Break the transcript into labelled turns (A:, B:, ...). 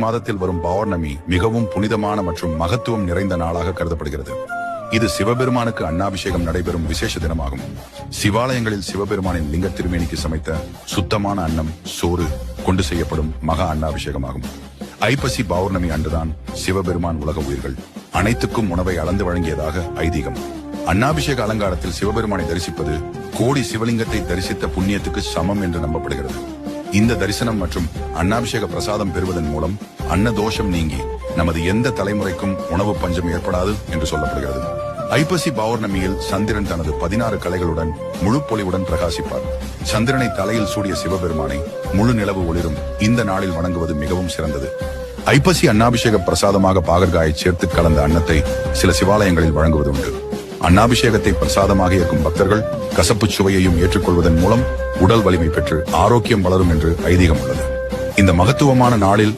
A: மாதத்தில் வரும் பௌர்ணமி மிகவும் புனிதமான மற்றும் மகத்துவம் நிறைந்த நாளாக கருதப்படுகிறது. இது சிவபெருமானுக்கு அன்னாபிஷேகம் நடைபெறும் விசேஷ தினமாகும். சிவாலயங்களில் சிவபெருமானின் லிங்க திருமேனிக்கு சமைத்த சுத்தமான அன்னம் சோறு கொண்டு செய்யப்படும் மகா அன்னாபிஷேகமாகும். ஐப்பசி பௌர்ணமி அன்றுதான் சிவபெருமான் உலக உயிர்கள் அனைத்துக்கும் உணவை அளந்து வழங்கியதாக ஐதீகம். அன்னாபிஷேக அலங்காரத்தில் சிவபெருமானை தரிசிப்பது கோடி சிவலிங்கத்தை தரிசித்த புண்ணியத்துக்கு சமம் என்று நம்பப்படுகிறது. இந்த தரிசனம் மற்றும் அன்னாபிஷேக பிரசாதம் பெறுவதன் மூலம் அன்ன தோஷம் நீங்கி நமது எந்த தலைமுறைக்கும் உணவு பஞ்சம் ஏற்படாது என்று சொல்லப்படுகிறது. ஐப்பசி பௌர்ணமியில் சந்திரன் தனது 16 கலைகளுடன் முழு பொலிவுடன் பிரகாசிப்பார். சந்திரனை தலையில் சூடிய சிவபெருமானை முழு நிலவு ஒளிரும் இந்த நாளில் வணங்குவது மிகவும் சிறந்தது. ஐப்பசி அன்னாபிஷேக பிரசாதமாக பாகற்காயை சேர்த்து கலந்த அன்னத்தை சில சிவாலயங்களில் வழங்குவது உண்டு. அன்னாபிஷேகத்தை பிரசாதமாக ஏற்கும் பக்தர்கள் கசப்பு சுவையையும் ஏற்றுக்கொள்வதன் மூலம் உடல் வலிமை பெற்று ஆரோக்கியம் வளரும் என்று ஐதீகம் உள்ளது. இந்த மகத்துவமான நாளில்